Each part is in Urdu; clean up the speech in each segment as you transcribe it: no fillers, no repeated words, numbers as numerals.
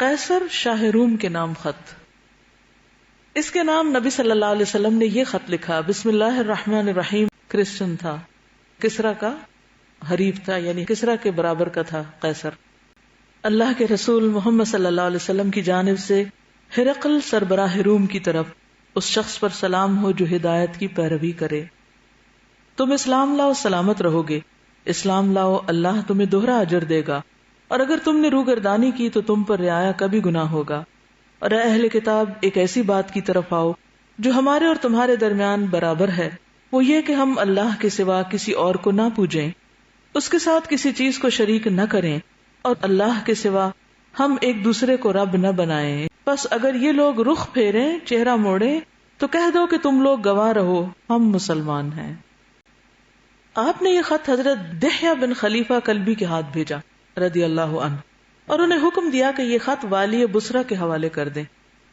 قیصر شاہ روم کے نام خط. اس کے نام نبی صلی اللہ علیہ وسلم نے یہ خط لکھا. بسم اللہ الرحمن الرحیم. کرسچن تھا، کسرا کا حریف تھا، یعنی کسرا کے برابر کا تھا قیصر. اللہ کے رسول محمد صلی اللہ علیہ وسلم کی جانب سے ہرقل سربراہ روم کی طرف اس شخص پر سلام ہو جو ہدایت کی پیروی کرے. تم اسلام لاؤ سلامت رہو گے، اسلام لاؤ اللہ تمہیں دوہرا اجر دے گا، اور اگر تم نے روگردانی کی تو تم پر رعایا کا بھی گناہ ہوگا. اور اے اہل کتاب، ایک ایسی بات کی طرف آؤ جو ہمارے اور تمہارے درمیان برابر ہے، وہ یہ کہ ہم اللہ کے سوا کسی اور کو نہ پوجیں، اس کے ساتھ کسی چیز کو شریک نہ کریں، اور اللہ کے سوا ہم ایک دوسرے کو رب نہ بنائیں. بس اگر یہ لوگ رخ پھیریں، چہرہ موڑیں، تو کہہ دو کہ تم لوگ گواہ رہو، ہم مسلمان ہیں. آپ نے یہ خط حضرت دحیہ بن خلیفہ کلبی کے ہاتھ بھیجا رضی اللہ عنہ، اور انہیں حکم دیا کہ یہ خط والی بصرہ کے حوالے کر دیں.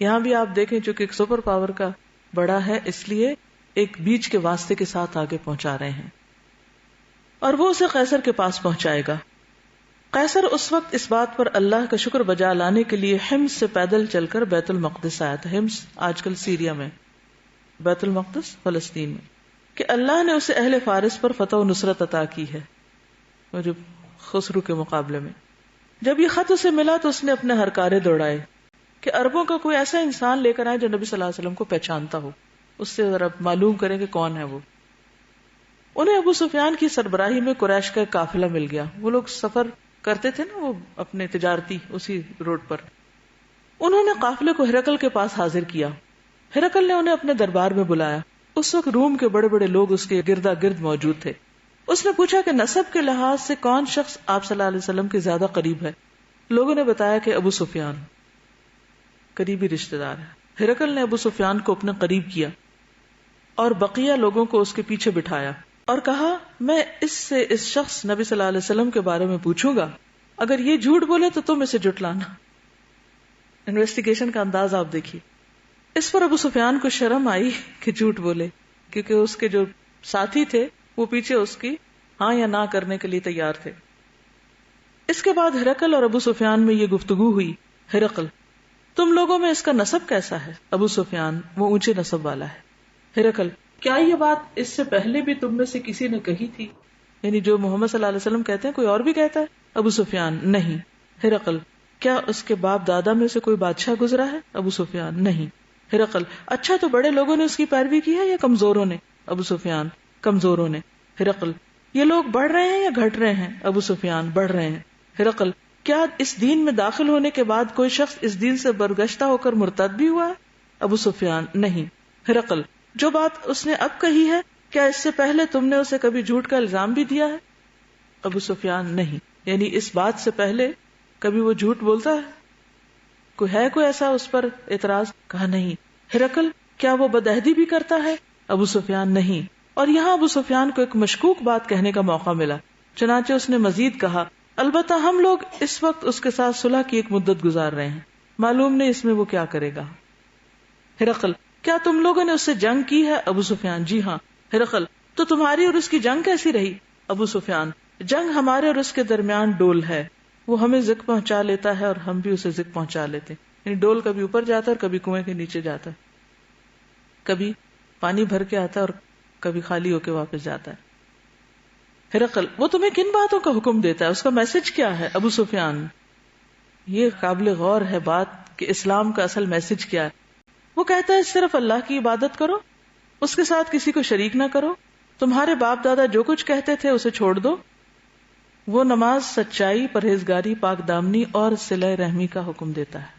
یہاں بھی آپ دیکھیں چونکہ ایک سپر پاور کا بڑا ہے، اس لیے ایک بیچ کے واسطے کے ساتھ آگے پہنچا رہے ہیں، اور وہ اسے قیصر کے پاس پہنچائے گا. قیصر اس وقت اس بات پر اللہ کا شکر بجا لانے کے لیے حمص سے پیدل چل کر بیت المقدس آیا تھا. حمص آج کل سیریا میں، بیت المقدس فلسطین میں، کہ اللہ نے اسے اہل فارس پر فتح و نصرت عطا کی ہے جو خسرو کے مقابلے میں. جب یہ خط اسے ملا تو اس نے اپنے ہرکارے دوڑائے کہ عربوں کا کوئی ایسا انسان لے کر آئے جو نبی صلی اللہ علیہ وسلم کو پہچانتا ہو، اس سے ذرا معلوم کریں کہ کون ہے وہ. انہیں ابو سفیان کی سربراہی میں قریش کا ایک قافلہ مل گیا. وہ لوگ سفر کرتے تھے نا، وہ اپنے تجارتی اسی روڈ پر. انہوں نے قافلے کو ہرقل کے پاس حاضر کیا. ہرقل نے انہیں اپنے دربار میں بلایا. اس وقت روم کے بڑے بڑے لوگ اس کے گردا گرد موجود تھے. اس نے پوچھا کہ نسب کے لحاظ سے کون شخص آپ صلی اللہ علیہ وسلم کے زیادہ قریب ہے. لوگوں نے بتایا کہ ابو سفیان قریبی رشتہ دار ہے. ہرقل نے ابو سفیان کو اپنے قریب کیا اور بقیہ لوگوں کو اس کے پیچھے بٹھایا اور کہا، میں اس سے اس شخص نبی صلی اللہ علیہ وسلم کے بارے میں پوچھوں گا، اگر یہ جھوٹ بولے تو تم اسے جھٹلانا. انویسٹیگیشن کا انداز آپ دیکھیے. اس پر ابو سفیان کو شرم آئی کہ جھوٹ بولے، کیونکہ اس کے جو ساتھی تھے وہ پیچھے اس کی ہاں یا نہ کرنے کے لیے تیار تھے. اس کے بعد ہرقل اور ابو سفیان میں یہ گفتگو ہوئی. ہرقل، تم لوگوں میں اس کا نسب کیسا ہے؟ ابو سفیان، وہ اونچے نسب والا ہے. ہرقل، کیا یہ بات اس سے پہلے بھی تم میں سے کسی نے کہی تھی؟ یعنی جو محمد صلی اللہ علیہ وسلم کہتے ہیں کوئی اور بھی کہتا ہے؟ ابو سفیان، نہیں. ہرقل، کیا اس کے باپ دادا میں سے کوئی بادشاہ گزرا ہے؟ ابو سفیان، نہیں. ہرقل، اچھا تو بڑے لوگوں نے اس کی پیروی کی ہے یا کمزوروں نے؟ ابو سفیان، کمزوروں نے. ہرقل، یہ لوگ بڑھ رہے ہیں یا گھٹ رہے ہیں؟ ابو سفیان، بڑھ رہے ہیں. ہرقل، کیا اس دین میں داخل ہونے کے بعد کوئی شخص اس دین سے برگشتہ ہو کر مرتد بھی ہوا ہے؟ ابو سفیان، نہیں. ہرقل، جو بات اس نے اب کہی ہے کیا اس سے پہلے تم نے اسے کبھی جھوٹ کا الزام بھی دیا ہے؟ ابو سفیان، نہیں. یعنی اس بات سے پہلے کبھی وہ جھوٹ بولتا ہے؟ کوئی ایسا اس پر اعتراض؟ کہا نہیں. ہرقل، کیا وہ بدعہدی بھی کرتا ہے؟ ابو سفیان، نہیں. اور یہاں ابو سفیان کو ایک مشکوک بات کہنے کا موقع ملا، چنانچہ اس نے مزید کہا، البتہ ہم لوگ اس وقت اس کے ساتھ صلح کی ایک مدت گزار رہے ہیں، معلوم نہیں اس میں وہ کیا کرے گا. ہرقل، کیا تم لوگوں نے اس سے جنگ کی ہے؟ ابو سفیان، جی ہاں. ہرقل، تو تمہاری اور اس کی جنگ کیسی رہی؟ ابو سفیان، جنگ ہمارے اور اس کے درمیان ڈول ہے، وہ ہمیں ذک پہنچا لیتا ہے اور ہم بھی اسے ذک پہنچا لیتے. یعنی ڈول کبھی اوپر جاتا ہے اور کبھی کنویں کے نیچے جاتا ہے، کبھی پانی بھر کے آتا ہے اور کبھی خالی ہو کے واپس جاتا ہے. ہرقل، وہ تمہیں کن باتوں کا حکم دیتا ہے؟ اس کا میسج کیا ہے؟ ابو سفیان، یہ قابل غور ہے بات کہ اسلام کا اصل میسج کیا ہے. وہ کہتا ہے صرف اللہ کی عبادت کرو، اس کے ساتھ کسی کو شریک نہ کرو، تمہارے باپ دادا جو کچھ کہتے تھے اسے چھوڑ دو. وہ نماز، سچائی، پرہیزگاری، پاک دامنی اور صلہ رحمی کا حکم دیتا ہے.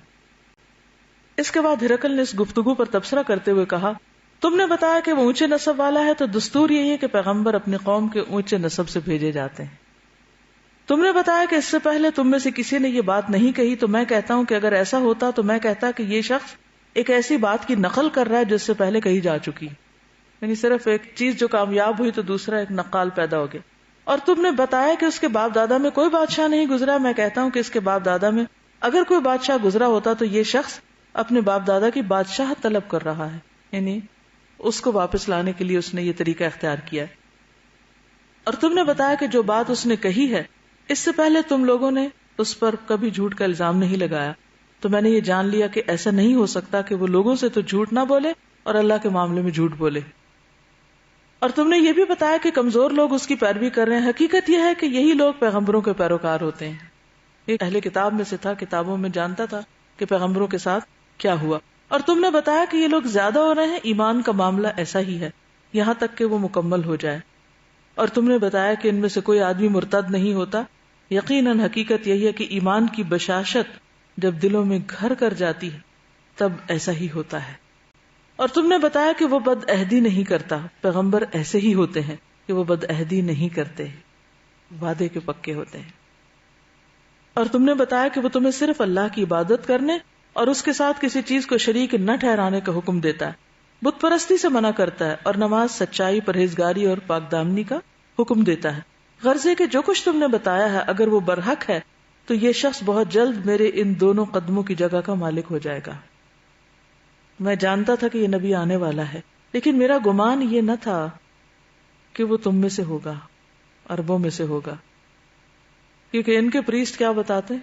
اس کے بعد ہرقل نے اس گفتگو پر تبصرہ کرتے ہوئے کہا، تم نے بتایا کہ وہ اونچے نسب والا ہے، تو دستور یہی ہے کہ پیغمبر اپنی قوم کے اونچے نسب سے بھیجے جاتے ہیں. تم نے بتایا کہ اس سے پہلے تم میں سے کسی نے یہ بات نہیں کہی، تو میں کہتا ہوں کہ اگر ایسا ہوتا تو میں کہتا کہ یہ شخص ایک ایسی بات کی نقل کر رہا ہے جو اس سے پہلے کہی جا چکی. یعنی صرف ایک چیز جو کامیاب ہوئی تو دوسرا ایک نقال پیدا ہو گیا. اور تم نے بتایا کہ اس کے باپ دادا میں کوئی بادشاہ نہیں گزرا، میں کہتا ہوں کہ اس کے باپ دادا میں اگر کوئی بادشاہ گزرا ہوتا تو یہ شخص اپنے باپ دادا کی بادشاہت طلب کر رہا ہے، یعنی اس کو واپس لانے کے لیے اس نے یہ طریقہ اختیار کیا ہے. اور تم نے بتایا کہ جو بات اس نے کہی ہے اس سے پہلے تم لوگوں نے اس پر کبھی جھوٹ کا الزام نہیں لگایا. تو میں نے یہ جان لیا کہ ایسا نہیں ہو سکتا کہ وہ لوگوں سے تو جھوٹ نہ بولے اور اللہ کے معاملے میں جھوٹ بولے. اور تم نے یہ بھی بتایا کہ کمزور لوگ اس کی پیروی کر رہے ہیں. حقیقت یہ ہے کہ یہی لوگ پیغمبروں کے پیروکار ہوتے ہیں. ایک اہل کتاب میں سے تھا، کتابوں میں جانتا تھا کہ پیغمبروں کے ساتھ کیا ہوا. اور تم نے بتایا کہ یہ لوگ زیادہ ہو رہے ہیں. ایمان کا معاملہ ایسا ہی ہے یہاں تک کہ وہ مکمل ہو جائے. اور تم نے بتایا کہ ان میں سے کوئی آدمی مرتد نہیں ہوتا. یقیناً حقیقت یہی ہے کہ ایمان کی بشاشت جب دلوں میں گھر کر جاتی ہے تب ایسا ہی ہوتا ہے. اور تم نے بتایا کہ وہ بد عہدی نہیں کرتا. پیغمبر ایسے ہی ہوتے ہیں کہ وہ بد عہدی نہیں کرتے، وعدے کے پکے ہوتے ہیں. اور تم نے بتایا کہ وہ تمہیں صرف اللہ کی عبادت کرنے اور اس کے ساتھ کسی چیز کو شریک نہ ٹھہرانے کا حکم دیتا ہے، بت پرستی سے منع کرتا ہے، اور نماز، سچائی، پرہیزگاری اور پاک دامنی کا حکم دیتا ہے. غرض ہے کہ جو کچھ تم نے بتایا ہے اگر وہ برحق ہے تو یہ شخص بہت جلد میرے ان دونوں قدموں کی جگہ کا مالک ہو جائے گا. میں جانتا تھا کہ یہ نبی آنے والا ہے، لیکن میرا گمان یہ نہ تھا کہ وہ تم میں سے ہوگا، عربوں میں سے ہوگا، کیونکہ ان کے پریسٹ کیا بتاتے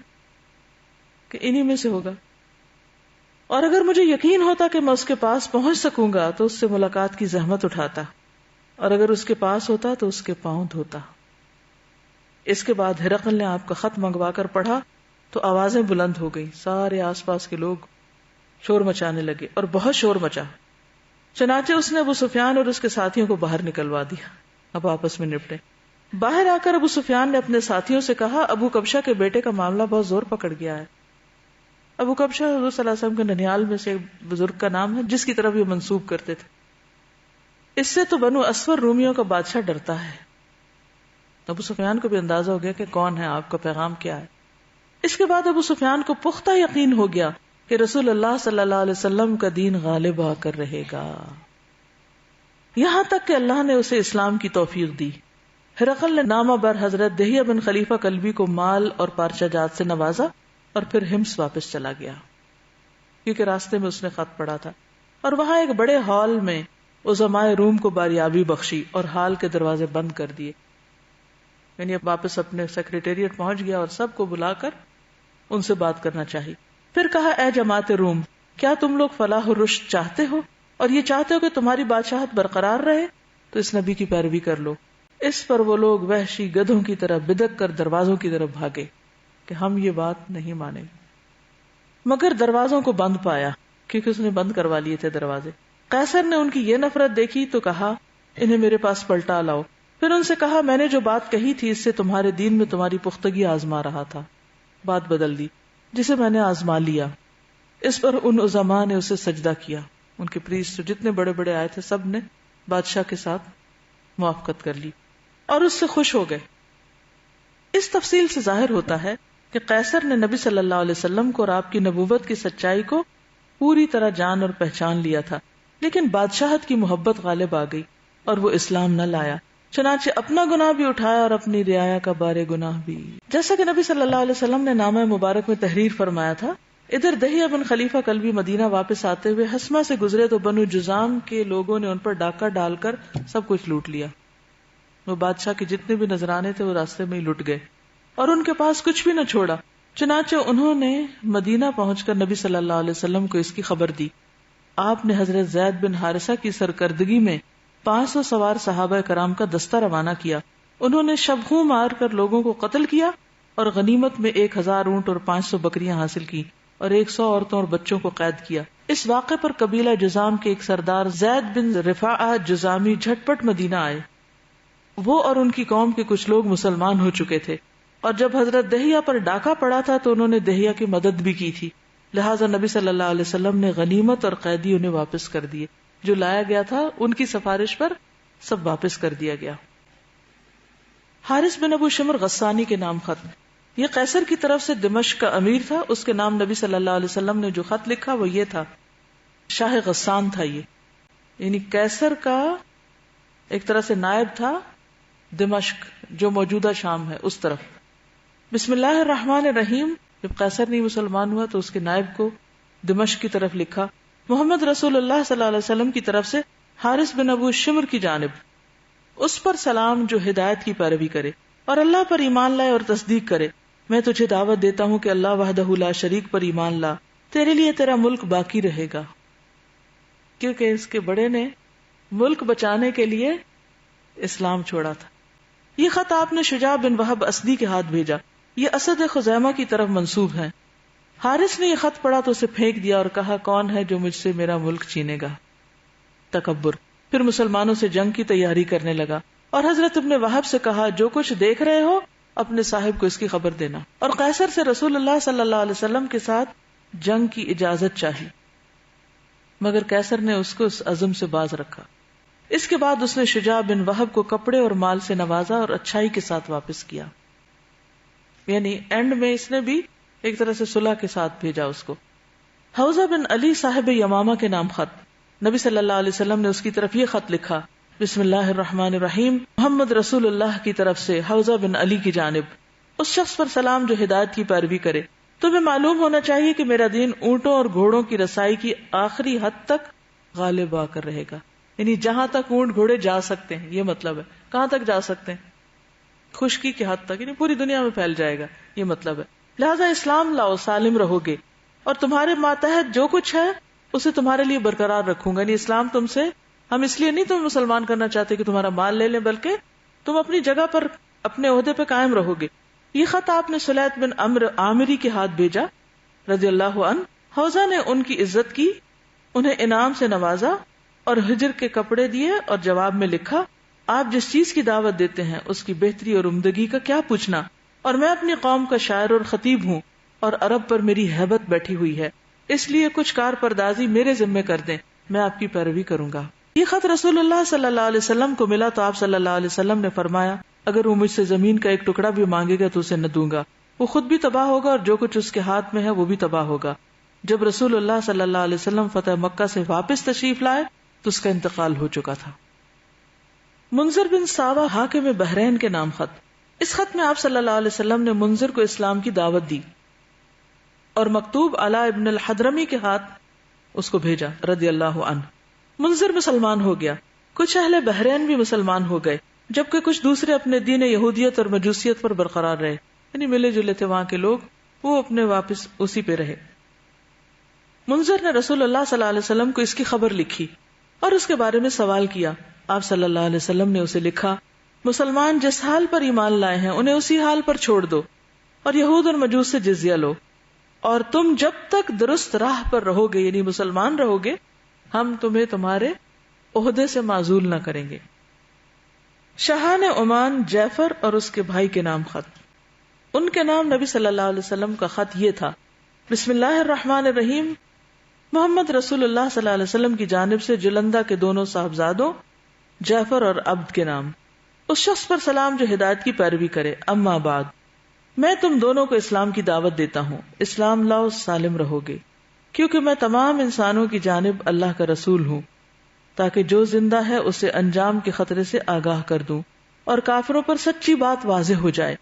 کہ انہی میں سے ہوگا. اور اگر مجھے یقین ہوتا کہ میں اس کے پاس پہنچ سکوں گا تو اس سے ملاقات کی زحمت اٹھاتا، اور اگر اس کے پاس ہوتا تو اس کے پاؤں دھوتا. اس کے بعد ہرقل نے آپ کا خط منگوا کر پڑھا تو آوازیں بلند ہو گئی. سارے آس پاس کے لوگ شور مچانے لگے اور بہت شور مچا. چنانچہ اس نے ابو سفیان اور اس کے ساتھیوں کو باہر نکلوا دیا. اب آپس میں نپٹے. باہر آ کر ابو سفیان نے اپنے ساتھیوں سے کہا ابو کبشہ کے بیٹے کا معاملہ بہت زور پکڑ گیا ہے. ابو کبشہ حضور صلی اللہ علیہ وسلم کے ننیال میں سے ایک بزرگ کا نام ہے جس کی طرف یہ منسوب کرتے تھے. اس سے تو بنو اسفر رومیوں کا بادشاہ ڈرتا ہے. ابو سفیان کو بھی اندازہ ہو گیا کہ کون ہے، آپ کا پیغام کیا ہے. اس کے بعد ابو سفیان کو پختہ یقین ہو گیا کہ رسول اللہ صلی اللہ علیہ وسلم کا دین غالب آ کر رہے گا، یہاں تک کہ اللہ نے اسے اسلام کی توفیق دی. ہرقل نے نامہ بر حضرت دہیہ بن خلیفہ کلبی کو مال اور پارچہ جات سے نوازا اور پھر ہمس واپس چلا گیا، کیونکہ راستے میں اس نے خط پڑھا تھا. اور وہاں ایک بڑے ہال میں عظماء روم کو باریابی بخشی اور ہال کے دروازے بند کر دیے. یعنی اب واپس اپنے سیکریٹریٹ پہنچ گیا اور سب کو بلا کر ان سے بات کرنا چاہیے. پھر کہا اے جماعت روم، کیا تم لوگ فلاح و رشد چاہتے ہو اور یہ چاہتے ہو کہ تمہاری بادشاہت برقرار رہے تو اس نبی کی پیروی کر لو. اس پر وہ لوگ وحشی گدھوں کی طرح بدک کر دروازوں کی طرف بھاگے کہ ہم یہ بات نہیں مانیں گے، مگر دروازوں کو بند پایا کیونکہ اس نے بند کروا لیے تھے دروازے. قیصر نے ان کی یہ نفرت دیکھی تو کہا انہیں میرے پاس پلٹا لاؤ. پھر ان سے کہا میں نے جو بات کہی تھی اس سے تمہارے دین میں تمہاری پختگی آزما رہا تھا، بات بدل دی جسے میں نے آزما لیا. اس پر ان عظماء نے اسے سجدہ کیا. ان کے پریسٹ جتنے بڑے بڑے آئے تھے سب نے بادشاہ کے ساتھ موافقت کر لی اور اس سے خوش ہو گئے. اس تفصیل سے ظاہر ہوتا ہے کہ قیصر نے نبی صلی اللہ علیہ وسلم کو اور آپ کی نبوت کی سچائی کو پوری طرح جان اور پہچان لیا تھا، لیکن بادشاہت کی محبت غالب آ گئی اور وہ اسلام نہ لایا. چنانچہ اپنا گناہ بھی اٹھایا اور اپنی رعایا کا بارے گناہ بھی. جیسا کہ نبی صلی اللہ علیہ وسلم نے نامہ مبارک میں تحریر فرمایا تھا. ادھر دہیہ بن خلیفہ کلبی مدینہ واپس آتے ہوئے حسمہ سے گزرے تو بنو جزام کے لوگوں نے ان پر ڈاکہ ڈال کر سب کچھ لوٹ لیا. وہ بادشاہ کے جتنے بھی نذرانے تھے وہ راستے میں ہی لٹ گئے اور ان کے پاس کچھ بھی نہ چھوڑا. چنانچہ انہوں نے مدینہ پہنچ کر نبی صلی اللہ علیہ وسلم کو اس کی خبر دی. آپ نے حضرت زید بن حارثہ کی سرکردگی میں 500 سوار صحابہ کرام کا دستہ روانہ کیا. انہوں نے شبخوں مار کر لوگوں کو قتل کیا اور غنیمت میں 1000 اونٹ اور 500 بکریاں حاصل کی اور 100 عورتوں اور بچوں کو قید کیا. اس واقعے پر قبیلہ جزام کے ایک سردار زید بن رفاعہ جزامی جھٹپٹ مدینہ آئے. وہ اور ان کی قوم کے کچھ لوگ مسلمان ہو چکے تھے اور جب حضرت دہیہ پر ڈاکہ پڑا تھا تو انہوں نے دہیہ کی مدد بھی کی تھی. لہٰذا نبی صلی اللہ علیہ وسلم نے غنیمت اور قیدی انہیں واپس کر دیے. جو لایا گیا تھا ان کی سفارش پر سب واپس کر دیا گیا. حارث بن ابو شمر غسانی کے نام خط. یہ قیصر کی طرف سے دمشق کا امیر تھا. اس کے نام نبی صلی اللہ علیہ وسلم نے جو خط لکھا وہ یہ تھا. شاہ غسان تھا یہ، یعنی قیصر کا ایک طرح سے نائب تھا دمشق جو موجودہ شام ہے اس طرف. بسم اللہ الرحمن الرحیم. جب قیصر نہیں مسلمان ہوا تو اس کے نائب کو دمشق کی طرف لکھا. محمد رسول اللہ صلی اللہ علیہ وسلم کی طرف سے حارث بن ابو شمر کی جانب، اس پر سلام جو ہدایت کی پیروی کرے اور اللہ پر ایمان لائے اور تصدیق کرے. میں تجھے دعوت دیتا ہوں کہ اللہ وحدہ لا شریک پر ایمان لا تیرے لیے تیرا ملک باقی رہے گا، کیونکہ اس کے بڑے نے ملک بچانے کے لیے اسلام چھوڑا تھا. یہ خط آپ نے شجاع بن وہب اسدی کے ہاتھ بھیجا. یہ اسد خزیمہ کی طرف منسوب ہیں. حارث نے یہ خط پڑھا تو اسے پھینک دیا اور کہا کون ہے جو مجھ سے میرا ملک چھینے گا. تکبر. پھر مسلمانوں سے جنگ کی تیاری کرنے لگا اور حضرت ابن وہب سے کہا جو کچھ دیکھ رہے ہو اپنے صاحب کو اس کی خبر دینا. اور قیصر سے رسول اللہ صلی اللہ علیہ وسلم کے ساتھ جنگ کی اجازت چاہی، مگر قیصر نے اس کو اس عزم سے باز رکھا. اس کے بعد اس نے شجاع بن وہب کو کپڑے اور مال سے نوازا اور اچھائی کے ساتھ واپس کیا. یعنی اینڈ میں اس نے بھی ایک طرح سے صلح کے ساتھ بھیجا اس کو. حوزہ بن علی صاحب یمامہ کے نام خط. نبی صلی اللہ علیہ وسلم نے اس کی طرف یہ خط لکھا، بسم اللہ الرحمن الرحیم، محمد رسول اللہ کی طرف سے حوزہ بن علی کی جانب. اس شخص پر سلام جو ہدایت کی پیروی کرے. تمہیں معلوم ہونا چاہیے کہ میرا دین اونٹوں اور گھوڑوں کی رسائی کی آخری حد تک غالب آ کر رہے گا. یعنی جہاں تک اونٹ گھوڑے جا سکتے ہیں، یہ مطلب ہے. کہاں تک جا سکتے ہیں؟ خشکی کی حد تک، یعنی پوری دنیا میں پھیل جائے گا، یہ مطلب ہے. لہذا اسلام لاؤ، سالم رہو گے، اور تمہارے ماتحت جو کچھ ہے اسے تمہارے لیے برقرار رکھوں گا. یعنی اسلام تم سے، ہم اس لیے نہیں تمہیں مسلمان کرنا چاہتے کہ تمہارا مال لے لیں، بلکہ تم اپنی جگہ پر اپنے عہدے پہ قائم رہو گے. یہ خط آپ نے سلیط بن عمرو عامری کے ہاتھ بھیجا رضی اللہ عنہ. حوزہ نے ان کی عزت کی، انہیں انعام سے نوازا اور ہجر کے کپڑے دیے، اور جواب میں لکھا آپ جس چیز کی دعوت دیتے ہیں اس کی بہتری اور عمدگی کا کیا پوچھنا، اور میں اپنی قوم کا شاعر اور خطیب ہوں اور عرب پر میری ہیبت بیٹھی ہوئی ہے، اس لیے کچھ کار پردازی میرے ذمے کر دیں، میں آپ کی پیروی کروں گا. یہ خط رسول اللہ صلی اللہ علیہ وسلم کو ملا تو آپ صلی اللہ علیہ وسلم نے فرمایا اگر وہ مجھ سے زمین کا ایک ٹکڑا بھی مانگے گا تو اسے نہ دوں گا. وہ خود بھی تباہ ہوگا اور جو کچھ اس کے ہاتھ میں ہے وہ بھی تباہ ہوگا. جب رسول اللہ صلی اللہ علیہ وسلم فتح مکہ سے واپس تشریف لائے تو اس کا انتقال ہو چکا تھا. منذر بن ساوا حاکم بحرین کے نام خط. اس خط میں آپ صلی اللہ علیہ وسلم نے منذر کو اسلام کی دعوت دی اور مکتوب علا ابن الحضرمی کے ہاتھ اس کو بھیجا رضی اللہ عنہ. منذر مسلمان ہو گیا. کچھ اہل بحرین بھی مسلمان ہو گئے، جبکہ کچھ دوسرے اپنے دین یہودیت اور مجوسیت پر برقرار رہے. یعنی ملے جلے تھے وہاں کے لوگ، وہ اپنے واپس اسی پہ رہے. منذر نے رسول اللہ صلی اللہ علیہ وسلم کو اس کی خبر لکھی اور اس کے بارے میں سوال کیا. آپ صلی اللہ علیہ وسلم نے اسے لکھا مسلمان جس حال پر ایمان لائے ہیں انہیں اسی حال پر چھوڑ دو، اور یہود اور مجوس سے جزیہ لو، اور تم جب تک درست راہ پر رہو گے، یعنی مسلمان رہو گے، ہم تمہیں تمہارے عہدے سے معزول نہ کریں گے. شاہان عمان جعفر اور اس کے بھائی کے نام خط. ان کے نام نبی صلی اللہ علیہ وسلم کا خط یہ تھا، بسم اللہ الرحمن الرحیم، محمد رسول اللہ صلی اللہ علیہ وسلم کی جانب سے جلندہ کے دونوں صاحبزادوں جعفر اور عبد کے نام. اس شخص پر سلام جو ہدایت کی پیروی کرے. اما بعد، میں تم دونوں کو اسلام کی دعوت دیتا ہوں. اسلام لاؤ، سالم رہو گے، کیونکہ میں تمام انسانوں کی جانب اللہ کا رسول ہوں، تاکہ جو زندہ ہے اسے انجام کے خطرے سے آگاہ کر دوں اور کافروں پر سچی بات واضح ہو جائے.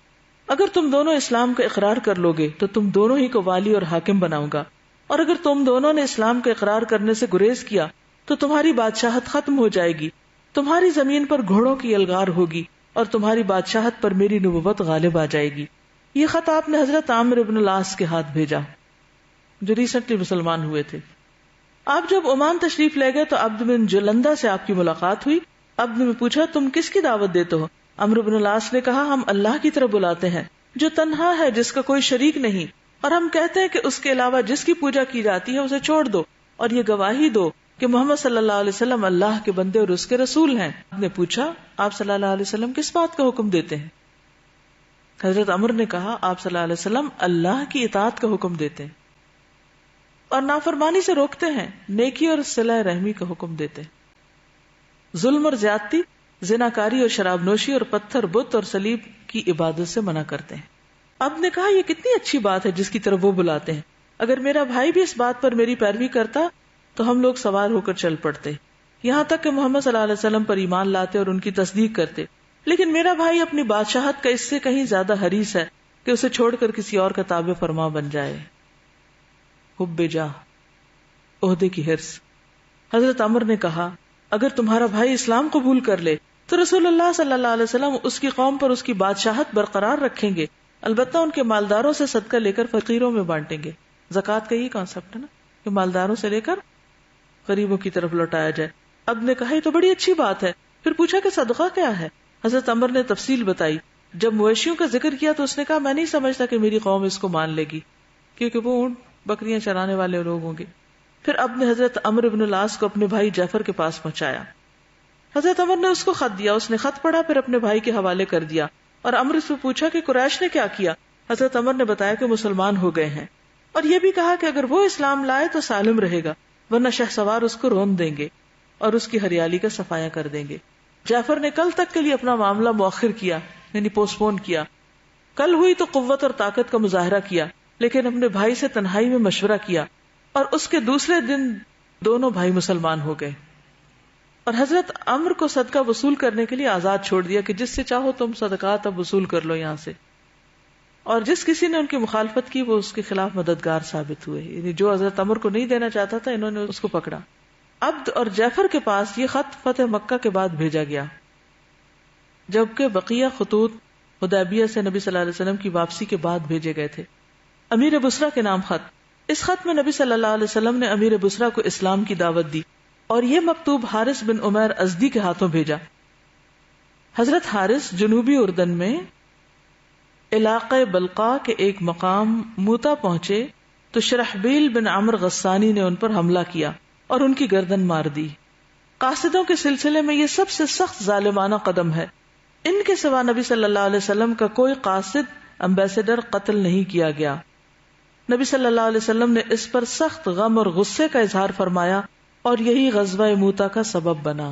اگر تم دونوں اسلام کا اقرار کر لو گے تو تم دونوں ہی کو والی اور حاکم بناؤں گا، اور اگر تم دونوں نے اسلام کا اقرار کرنے سے گریز کیا تو تمہاری بادشاہت ختم ہو جائے گی، تمہاری زمین پر گھوڑوں کی الغار ہوگی اور تمہاری بادشاہت پر میری نبوت غالب آ جائے گی. یہ خط آپ نے حضرت عامر ابن العاص کے ہاتھ بھیجا جو ریسنٹلی مسلمان ہوئے تھے. آپ جب عمان تشریف لے گئے تو عبد بن جلندہ سے آپ کی ملاقات ہوئی. عبد نے پوچھا تم کس کی دعوت دیتے ہو؟ عمرو بن العاص نے کہا ہم اللہ کی طرف بلاتے ہیں جو تنہا ہے، جس کا کوئی شریک نہیں، اور ہم کہتے ہیں کہ اس کے علاوہ جس کی پوجا کی جاتی ہے اسے چھوڑ دو، اور یہ گواہی دو کہ محمد صلی اللہ علیہ وسلم اللہ کے بندے اور اس کے رسول ہیں. نے پوچھا آپ صلی اللہ علیہ وسلم کس بات کا حکم دیتے ہیں؟ حضرت عمر نے کہا آپ صلی اللہ علیہ وسلم اللہ کی اطاعت کا حکم دیتے ہیں اور نافرمانی سے روکتے ہیں، نیکی اور صلہ رحمی کا حکم دیتے ہیں، ظلم اور زیادتی، زناکاری اور شراب نوشی اور پتھر بت اور صلیب کی عبادت سے منع کرتے ہیں. اب نے کہا یہ کتنی اچھی بات ہے جس کی طرف وہ بلاتے ہیں. اگر میرا بھائی بھی اس بات پر میری پیروی کرتا تو ہم لوگ سوار ہو کر چل پڑتے، یہاں تک کہ محمد صلی اللہ علیہ وسلم پر ایمان لاتے اور ان کی تصدیق کرتے. لیکن میرا بھائی اپنی بادشاہت کا اس سے کہیں زیادہ حریص ہے کہ اسے چھوڑ کر کسی اور کا تابع فرما بن جائے. حب جاہ، عہدے کی حرص. حضرت عمر نے کہا اگر تمہارا بھائی اسلام قبول کر لے تو رسول اللہ صلی اللہ علیہ وسلم اس کی قوم پر اس کی بادشاہت برقرار رکھیں گے، البتہ ان کے مالداروں سے صدقہ لے کر فقیروں میں بانٹیں گے. زکوٰۃ کا یہی کانسیپٹ ہے نا کہ مالداروں سے لے کر غریبوں کی طرف لوٹایا جائے. اب نے کہا یہ تو بڑی اچھی بات ہے. پھر پوچھا کہ صدقہ کیا ہے؟ حضرت عمر نے تفصیل بتائی. جب مویشیوں کا ذکر کیا تو اس نے کہا میں نہیں سمجھتا کہ میری قوم اس کو مان لے گی کیونکہ وہ اونٹ بکریاں چرانے والے لوگ ہوں گے. پھر اب نے حضرت عمرو بن العاص کو اپنے بھائی جعفر کے پاس پہنچایا. حضرت عمر نے اس کو خط دیا. اس نے خط پڑھا پھر اپنے بھائی کے حوالے کر دیا اور عمرو سے پوچھا کہ قریش نے کیا کیا. حضرت عمر نے بتایا کہ مسلمان ہو گئے ہیں اور یہ بھی کہا کہ اگر وہ اسلام لائے تو سالم رہے گا ورنہ شہسوار اس کو رون دیں گے اور اس کی ہریالی کا صفایا کر دیں گے. جعفر نے کل تک کے لیے اپنا معاملہ مؤخر کیا یعنی پوسٹ پون کیا. کل ہوئی تو قوت اور طاقت کا مظاہرہ کیا لیکن اپنے بھائی سے تنہائی میں مشورہ کیا اور اس کے دوسرے دن دونوں بھائی مسلمان ہو گئے. اور حضرت عمر کو صدقہ وصول کرنے کے لیے آزاد چھوڑ دیا کہ جس سے چاہو تم صدقات اب وصول کر لو یہاں سے. اور جس کسی نے ان کی مخالفت کی وہ اس کے خلاف مددگار ثابت ہوئے. یعنی جو حضرت عمر کو نہیں دینا چاہتا تھا انہوں نے اس کو پکڑا. عبد اور جعفر کے پاس یہ خط فتح مکہ کے بعد بھیجا گیا جبکہ بقیہ خطوط حدیبیہ سے نبی صلی اللہ علیہ وسلم کی واپسی کے بعد بھیجے گئے تھے. امیر بصرہ کے نام خط. اس خط میں نبی صلی اللہ علیہ وسلم نے امیر بصرہ کو اسلام کی دعوت دی اور یہ مکتوب حارث بن عمیر ازدی کے ہاتھوں بھیجا. حضرت حارث جنوبی اردن میں علاقہ بلقا کے ایک مقام موتا پہنچے تو شرحبیل بن عمرو غسانی نے ان پر حملہ کیا اور ان کی گردن مار دی. قاصدوں کے سلسلے میں یہ سب سے سخت ظالمانہ قدم ہے. ان کے سوا نبی صلی اللہ علیہ وسلم کا کوئی قاصد امبیسڈر قتل نہیں کیا گیا. نبی صلی اللہ علیہ وسلم نے اس پر سخت غم اور غصے کا اظہار فرمایا اور یہی غزوہ موتا کا سبب بنا.